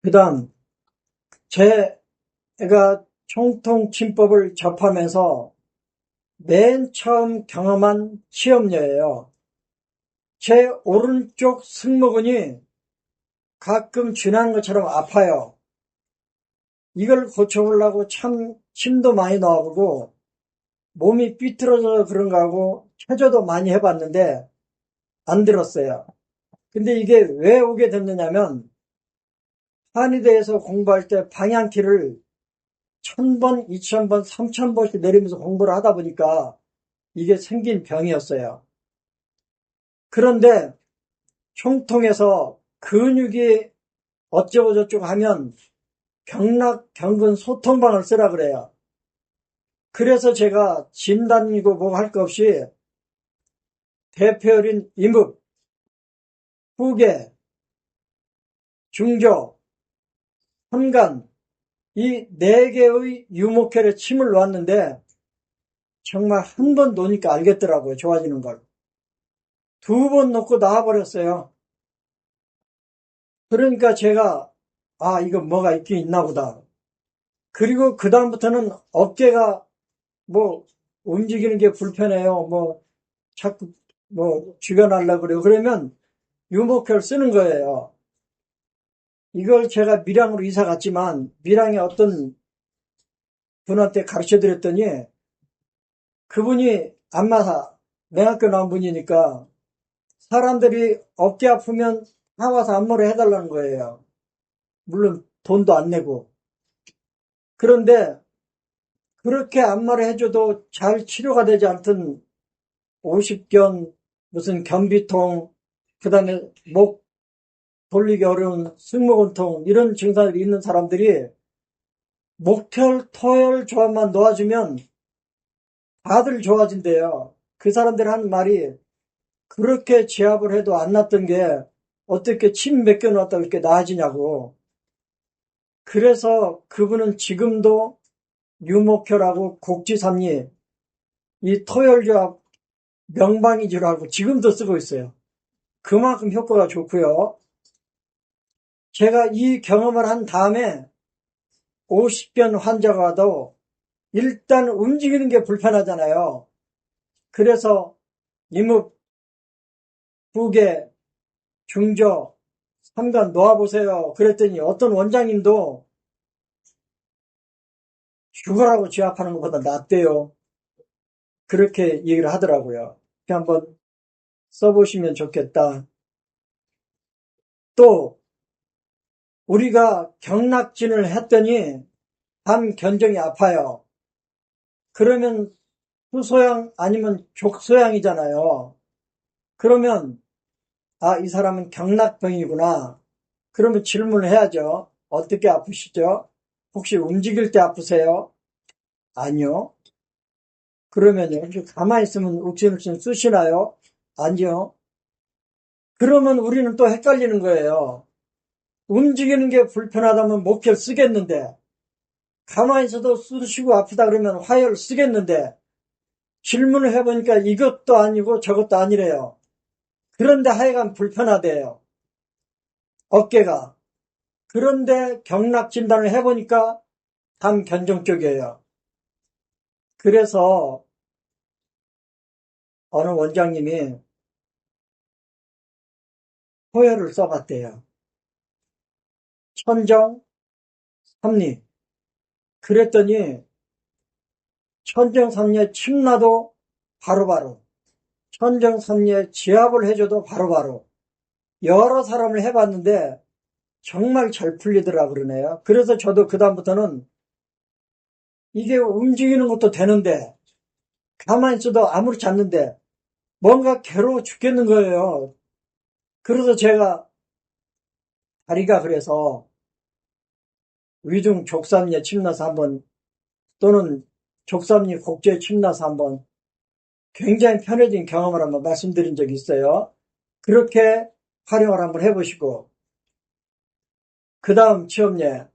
그 다음, 제가 총통침법을 접하면서 맨 처음 경험한 시험료예요. 제 오른쪽 승모근이 가끔 쥐나는 것처럼 아파요. 이걸 고쳐보려고 참 침도 많이 넣어보고 몸이 삐뚤어져서 그런가 하고 체조도 많이 해봤는데 안 들었어요. 근데 이게 왜 오게 됐느냐면 한의대에서 공부할 때 방향키를 1000번, 2000번, 3000번씩 내리면서 공부를 하다 보니까 이게 생긴 병이었어요. 그런데 총통에서 근육이 어쩌고 저쩌고 하면 경락, 경근, 소통방을 쓰라 그래요. 그래서 제가 진단이고 뭐 할 것 없이 대표열인 이묵, 후계, 중조, 현간 이 4개의 유목혈에 침을 놓았는데 정말 한 번 놓으니까 알겠더라고요. 좋아지는 걸. 2번 놓고 나와버렸어요. 그러니까 제가 이거 뭐가 있긴 있나 보다. 그리고 그 다음부터는 어깨가 뭐 움직이는 게 불편해요. 뭐 자꾸 뭐 죽여나려고 그래요. 그러면 유목혈 쓰는 거예요. 이걸 제가 밀양으로 이사 갔지만 밀양에 어떤 분한테 가르쳐 드렸더니 그분이 안마사 맹학교 나온 분이니까 사람들이 어깨 아프면 나와서 안마를 해달라는 거예요. 물론 돈도 안 내고. 그런데 그렇게 안마를 해줘도 잘 치료가 되지 않던 오십견, 무슨 변비통, 그 다음에 목 돌리기 어려운 승모근통 이런 증상이 있는 사람들이 목혈, 토혈 조합만 놓아주면 다들 좋아진대요. 그 사람들 하는 말이 그렇게 제압을 해도 안 났던 게 어떻게 침 몇 개 놓았다고 이렇게 나아지냐고. 그래서 그분은 지금도 유목혈하고 곡지삼리 이 토혈조합 명방이주라고 지금도 쓰고 있어요. 그만큼 효과가 좋고요. 제가 이 경험을 한 다음에 50변 환자가 와도 일단 움직이는 게 불편하잖아요. 그래서 이묵, 부계, 중조, 삼간 놓아보세요. 그랬더니 어떤 원장님도 죽어라고 제압하는 것보다 낫대요. 그렇게 얘기를 하더라고요. 한번 써보시면 좋겠다. 또 우리가 경락진을 했더니 밤 견정이 아파요. 그러면 후소양 아니면 족소양이잖아요. 그러면 이 사람은 경락병이구나. 그러면 질문을 해야죠. 어떻게 아프시죠? 혹시 움직일 때 아프세요? 아니요. 그러면요. 가만히 있으면 욱신욱신 쓰시나요? 아니요. 그러면 우리는 또 헷갈리는 거예요. 움직이는 게 불편하다면 목혈 쓰겠는데 가만히 있어도 쑤시고 아프다 그러면 화열 쓰겠는데 질문을 해보니까 이것도 아니고 저것도 아니래요. 그런데 하여간 불편하대요. 어깨가. 그런데 경락 진단을 해보니까 담 견종 쪽이에요. 그래서 어느 원장님이 호혈을 써봤대요. 천정, 삼리. 그랬더니 천정, 삼리에 침나도 바로바로. 천정, 삼리에 지압을 해줘도 바로바로. 여러 사람을 해봤는데 정말 잘 풀리더라 그러네요. 그래서 저도 그다음부터는 이게 움직이는 것도 되는데 가만히 있어도 아무렇지 않는데 뭔가 괴로워 죽겠는 거예요. 그래서 제가 다리가 그래서 위중 족삼리에 침나서 한번 또는 족삼리 곡조에 침나서 한번 굉장히 편해진 경험을 한번 말씀드린 적이 있어요. 그렇게 활용을 한번 해보시고 그 다음 취업예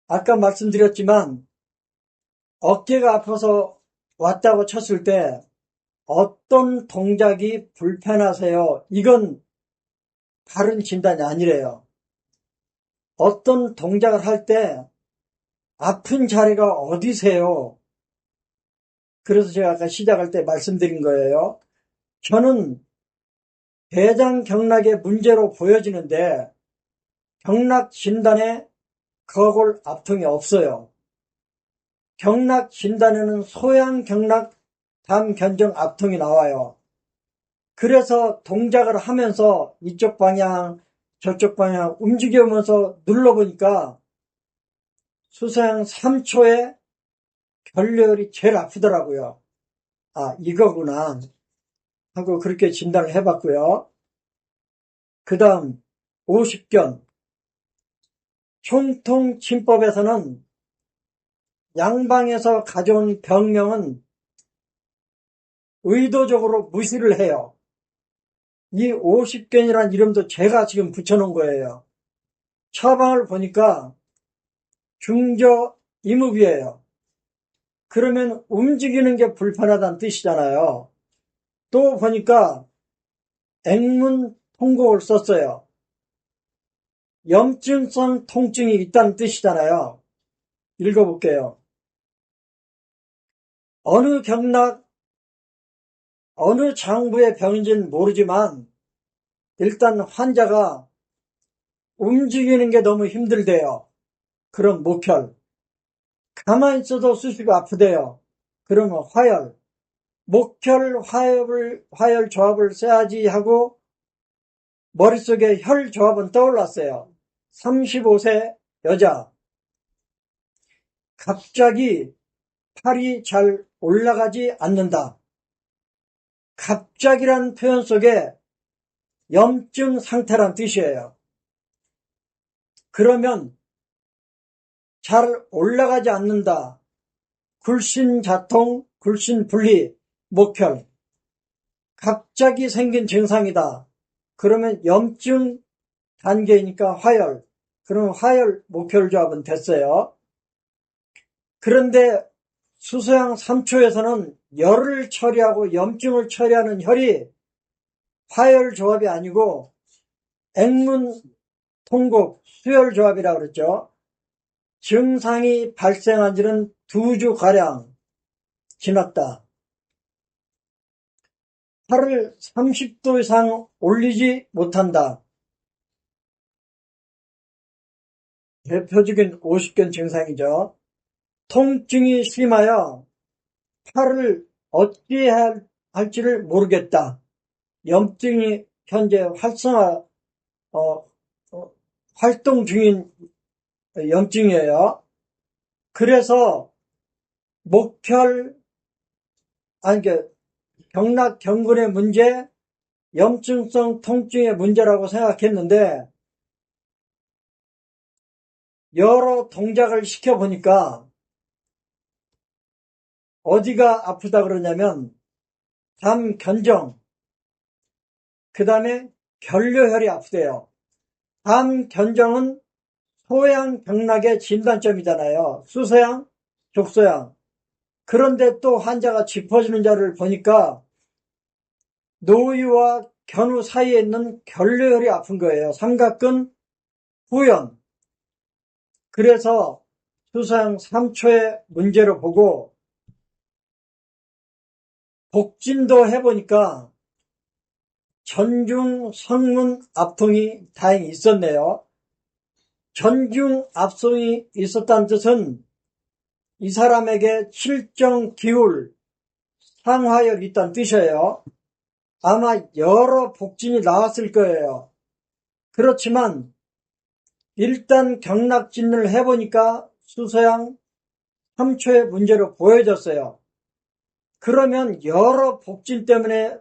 아까 말씀드렸지만 어깨가 아파서 왔다고 쳤을 때 어떤 동작이 불편하세요? 이건 바른 진단이 아니래요. 어떤 동작을 할 때 아픈 자리가 어디세요? 그래서 제가 아까 시작할 때 말씀드린 거예요. 저는 대장 경락의 문제로 보여지는데 경락 진단에 거골 압통이 없어요. 경락 진단에는 소양 경락 담 견정 압통이 나와요. 그래서 동작을 하면서 이쪽 방향 저쪽 방향 움직이면서 눌러보니까 수소양 3초에 결렬이 제일 아프더라고요. 아, 이거구나 하고 그렇게 진단을 해봤고요. 그 다음 50견 총통침법에서는 양방에서 가져온 병명은 의도적으로 무시를 해요. 이 50견이라는 이름도 제가 지금 붙여놓은 거예요. 처방을 보니까 중저 이묵이에요. 그러면 움직이는 게 불편하다는 뜻이잖아요. 또 보니까 액문 통곡을 썼어요. 염증성 통증이 있다는 뜻이잖아요. 읽어볼게요. 어느 경락, 어느 장부의 병인지는 모르지만 일단 환자가 움직이는 게 너무 힘들대요. 그럼 목혈. 가만히 있어도 수시가 아프대요. 그러면 화열. 목혈, 화열 조합을 써야지 하고 머릿속에 혈 조합은 떠올랐어요. 35세 여자. 갑자기 팔이 잘 올라가지 않는다. 갑자기란 표현 속에 염증 상태란 뜻이에요. 그러면 잘 올라가지 않는다. 굴신자통, 굴신분리, 목혈. 갑자기 생긴 증상이다. 그러면 염증 단계이니까 화열. 그러면 화열, 목혈 조합은 됐어요. 그런데 수소양 3초에서는 열을 처리하고 염증을 처리하는 혈이 화열 조합이 아니고 액문 통곡 수열 조합이라고 그랬죠. 증상이 발생한 지는 2주가량 지났다. 팔을 30도 이상 올리지 못한다. 대표적인 50견 증상이죠. 통증이 심하여 팔을 어찌해야 할지를 모르겠다. 염증이 현재 활동 중인 염증이에요. 그래서 목혈, 경락, 경근의 문제, 염증성 통증의 문제라고 생각했는데 여러 동작을 시켜보니까 어디가 아프다 그러냐면 담 견정, 그 다음에 결려혈이 아프대요. 담 견정은 소양 경락의 진단점이잖아요. 수소양, 족소양. 그런데 또 환자가 짚어주는 자를 보니까 노유와 견우 사이에 있는 결려혈이 아픈 거예요. 삼각근, 후연. 그래서 수소양 3초의 문제로 보고 복진도 해보니까 전중 성문 압통이 다행히 있었네요. 전중 압통이 있었다는 뜻은 이 사람에게 칠정 기울 상화열이 있다는 뜻이에요. 아마 여러 복진이 나왔을 거예요. 그렇지만 일단 경락진을 해보니까 수소양 3초의 문제로 보여졌어요. 그러면 여러 복진 때문에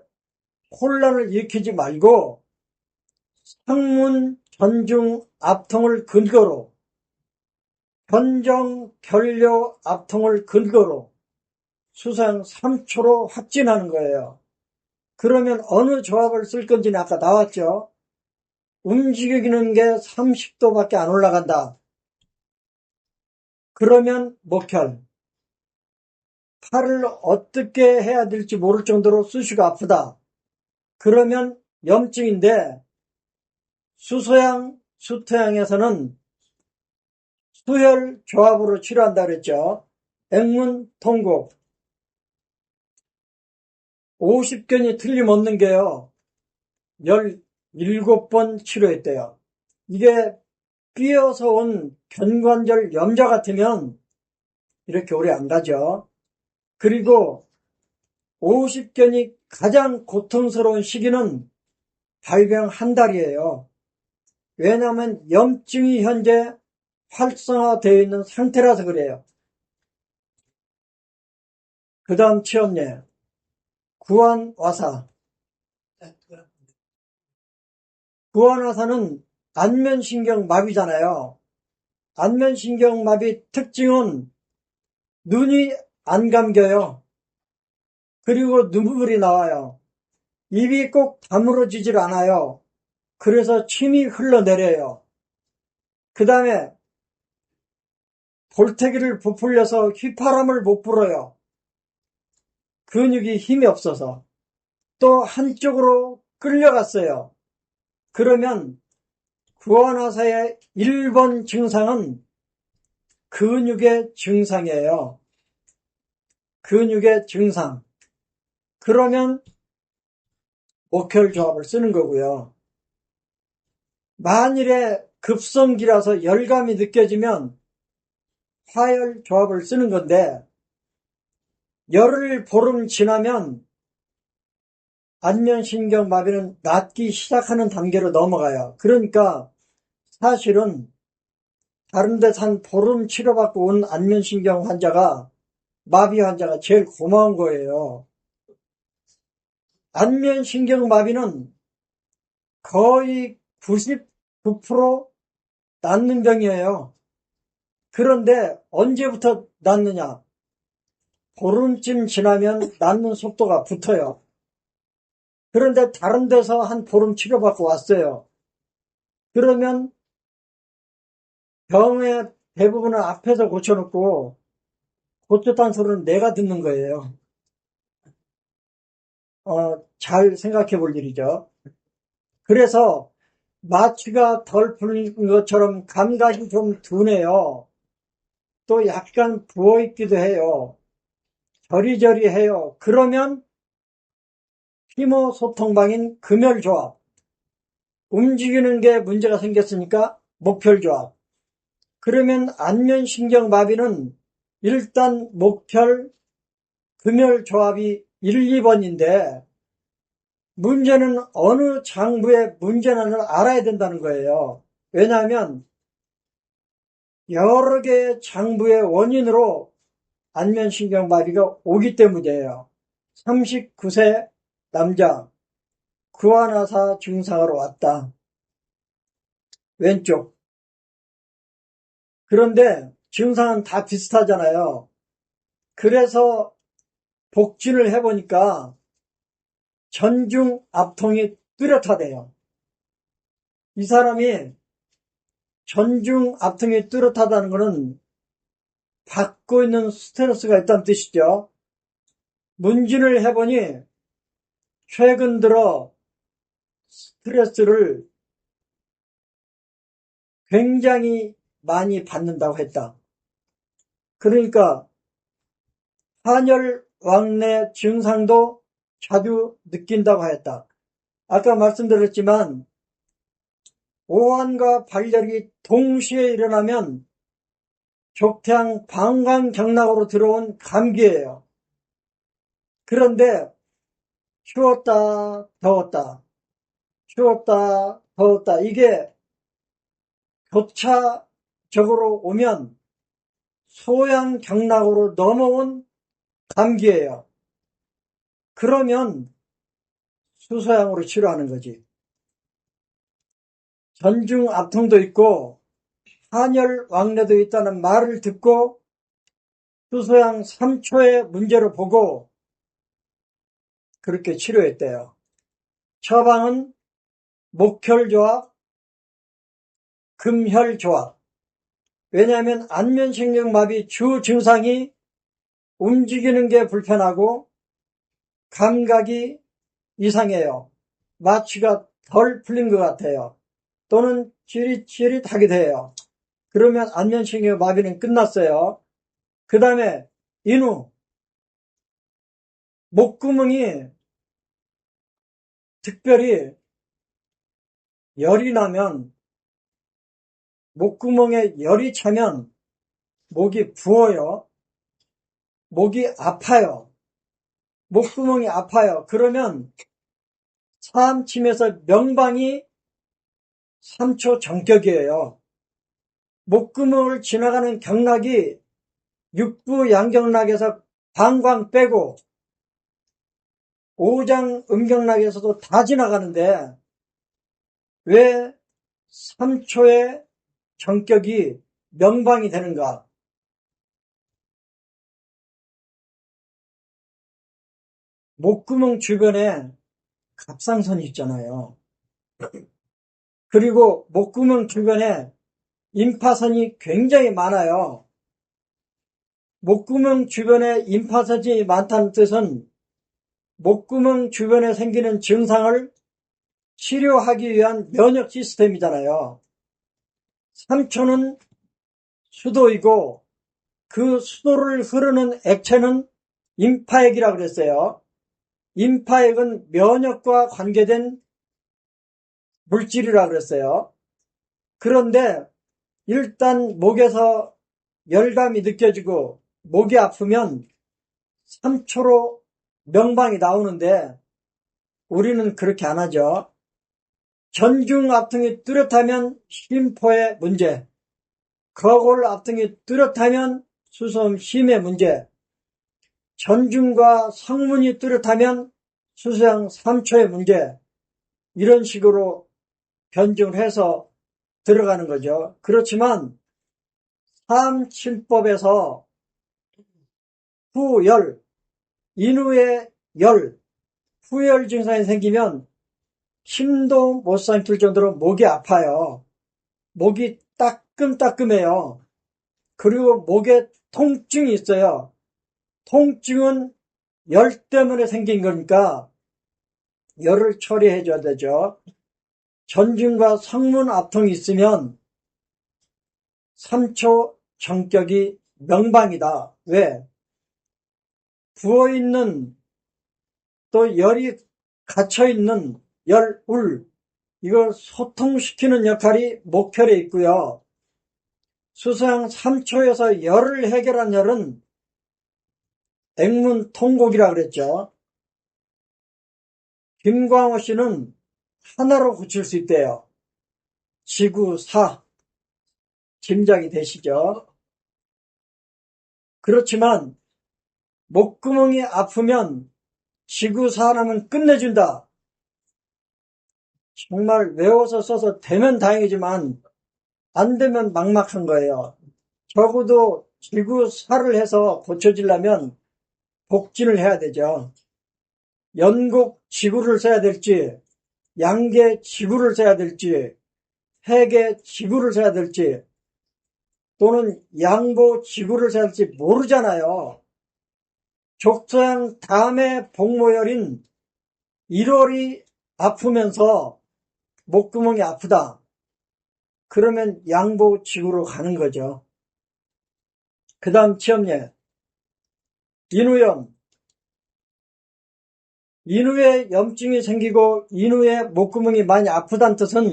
혼란을 일으키지 말고 성문 전중 압통을 근거로 견정 결려 압통을 근거로 수소양 3초로 확진하는 거예요. 그러면 어느 조합을 쓸 건지는 아까 나왔죠. 움직이는 게 30도밖에 안 올라간다. 그러면 목혈. 팔을 어떻게 해야 될지 모를 정도로 수시가 아프다. 그러면 염증인데 수소양, 수토양에서는 수혈 조합으로 치료한다 그랬죠. 액문 통곡 50견이 틀림없는 게요. 17번 치료했대요. 이게 삐어서 온 견관절 염좌 같으면 이렇게 오래 안 가죠. 그리고 50견이 가장 고통스러운 시기는 발병 한 달이에요. 왜냐하면 염증이 현재 활성화되어 있는 상태라서 그래요. 그 다음 치료제 구안와사. 구안와사는 안면신경 마비잖아요. 안면신경 마비 특징은 눈이 안 감겨요. 그리고 눈물이 나와요. 입이 꼭 다물어지질 않아요. 그래서 침이 흘러내려요. 그 다음에 볼태기를 부풀려서 휘파람을 못 불어요. 근육이 힘이 없어서. 또 한쪽으로 끌려갔어요. 그러면 구안와사의 1번 증상은 근육의 증상이에요. 근육의 증상. 그러면 목혈조합을 쓰는 거고요. 만일에 급성기라서 열감이 느껴지면 화열조합을 쓰는 건데 열흘 보름 지나면 안면신경마비는 낫기 시작하는 단계로 넘어가요. 그러니까 사실은 다른 데서 한 보름 치료받고 온 안면신경 환자가 마비 환자가 제일 고마운 거예요. 안면신경마비는 거의 99% 낫는 병이에요. 그런데 언제부터 낫느냐? 보름쯤 지나면 낫는 속도가 붙어요. 그런데 다른 데서 한 보름 치료받고 왔어요. 그러면 병의 대부분은 앞에서 고쳐놓고 고쳤다는 소리는 내가 듣는 거예요. 잘 생각해 볼 일이죠. 그래서 마취가 덜 풀린 것처럼 감각이 좀 둔해요. 또 약간 부어있기도 해요. 저리저리해요. 그러면 피모소통방인 금혈조합. 움직이는 게 문제가 생겼으니까 목혈조합. 그러면 안면신경마비는 일단 목혈, 금혈조합이 1, 2번인데 문제는 어느 장부에 문제는을 알아야 된다는 거예요. 왜냐하면 여러 개의 장부의 원인으로 안면신경마비가 오기 때문이에요. 39세 남자 구안와사 증상으로 왔다. 왼쪽. 그런데 증상은 다 비슷하잖아요. 그래서 복진을 해보니까 전중 압통이 뚜렷하대요. 이 사람이 전중 압통이 뚜렷하다는 것은 받고 있는 스트레스가 있다는 뜻이죠. 문진을 해보니 최근 들어 스트레스를 굉장히 많이 받는다고 했다. 그러니까 환혈왕래 증상도 자주 느낀다고 했다. 아까 말씀드렸지만 오한과 발열이 동시에 일어나면 족태양 방광경락으로 들어온 감기예요. 그런데 추웠다 더웠다 추웠다 더웠다 이게 교차적으로 오면 소양경락으로 넘어온 감기예요. 그러면 수소양으로 치료하는 거지. 전중 압통도 있고 한혈왕래도 있다는 말을 듣고 수소양 3초의 문제로 보고 그렇게 치료했대요. 처방은 목혈조합, 금혈조합. 왜냐하면 안면신경마비 주 증상이 움직이는 게 불편하고 감각이 이상해요. 마취가 덜 풀린 것 같아요. 또는 찌릿찌릿하게 돼요. 그러면 안면신경 마비는 끝났어요. 그 다음에 인후, 목구멍이 특별히 열이 나면, 목구멍에 열이 차면 목이 부어요. 목이 아파요. 목구멍이 아파요. 그러면 사암침에서 명방이 3초 정격이에요. 목구멍을 지나가는 경락이 육부 양경락에서 방광 빼고 오장 음경락에서도 다 지나가는데 왜 3초의 정격이 명방이 되는가? 목구멍 주변에 갑상선이 있잖아요. 그리고 목구멍 주변에 임파선이 굉장히 많아요. 목구멍 주변에 임파선이 많다는 뜻은 목구멍 주변에 생기는 증상을 치료하기 위한 면역 시스템이잖아요. 3초는 수도이고 그 수도를 흐르는 액체는 임파액이라고 그랬어요. 임파액은 면역과 관계된 물질이라고 그랬어요. 그런데 일단 목에서 열감이 느껴지고 목이 아프면 3초로 명방이 나오는데 우리는 그렇게 안 하죠. 전중 앞통이 뚜렷하면 심포의 문제, 거골 앞통이 뚜렷하면 수소음 심의 문제, 전중과 성문이 뚜렷하면 수소양 3초의 문제, 이런 식으로 변증을 해서 들어가는 거죠. 그렇지만 사암침법에서 후열, 인후의 열, 후열 증상이 생기면 힘도 못 삼킬 정도로 목이 아파요. 목이 따끔따끔해요. 그리고 목에 통증이 있어요. 통증은 열 때문에 생긴 거니까 열을 처리해 줘야 되죠. 전증과 성문 압통이 있으면 3초 정격이 명방이다. 왜? 부어있는 또 열이 갇혀있는 열울, 이걸 소통시키는 역할이 목혈에 있고요. 수소양 3초에서 열을 해결한 열은 액문통곡이라고 그랬죠. 김광호 씨는 하나로 고칠 수 있대요. 지구사, 짐작이 되시죠? 그렇지만 목구멍이 아프면 지구사라면 끝내준다. 정말 외워서 써서 되면 다행이지만 안 되면 막막한 거예요. 적어도 지구사를 해서 고쳐지려면 복진을 해야 되죠. 연곡 지구를 써야 될지, 양계 지구를 써야 될지, 해계 지구를 써야 될지, 또는 양보 지구를 써야 될지 모르잖아요. 족소양 다음에 복모열인 1월이 아프면서 목구멍이 아프다. 그러면 양보 지구로 가는 거죠. 그 다음 치염예, 인후염. 인후에 염증이 생기고 인후에 목구멍이 많이 아프다는 뜻은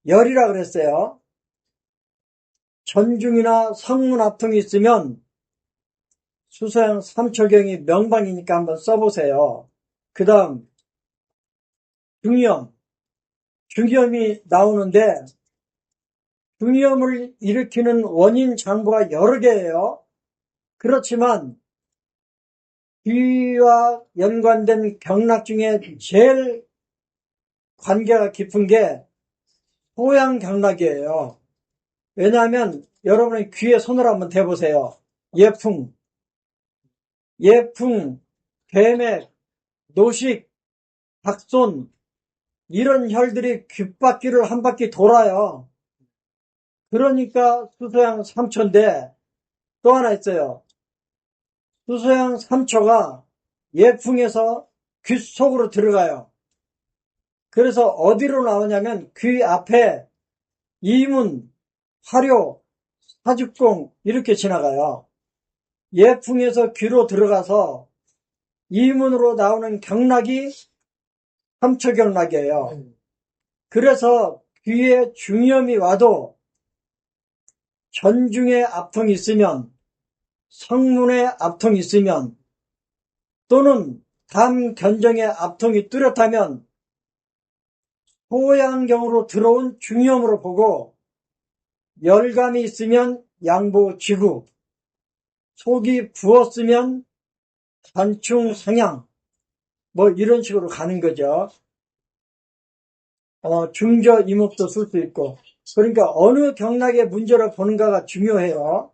열이라 그랬어요. 전중이나 성문 압통이 있으면 수소양 3초경이 명방이니까 한번 써보세요. 그 다음 중이염. 중이염이 나오는데 중이염을 일으키는 원인 장부가 여러 개예요. 그렇지만 귀와 연관된 경락 중에 제일 관계가 깊은 게 소양 경락이에요. 왜냐하면 여러분의 귀에 손을 한번 대보세요. 예풍, 괴맥, 노식, 박손, 이런 혈들이 귓바퀴를 한 바퀴 돌아요. 그러니까 수소양 3초인데 또 하나 있어요. 수소양 3초가 예풍에서 귓 속으로 들어가요. 그래서 어디로 나오냐면 귀 앞에 이문, 화료, 사죽공 이렇게 지나가요. 예풍에서 귀로 들어가서 이문으로 나오는 경락이 삼초경락이에요. 그래서 귀에 중염이 와도 전중에 압통이 있으면, 성문에 압통이 있으면, 또는 담견정에 압통이 뚜렷하면 소양경으로 들어온 중염으로 보고, 열감이 있으면 양보지구, 속이 부었으면 단충상향, 뭐 이런 식으로 가는 거죠. 중저 이목도 쓸 수 있고. 그러니까 어느 경락의 문제를 보는가가 중요해요.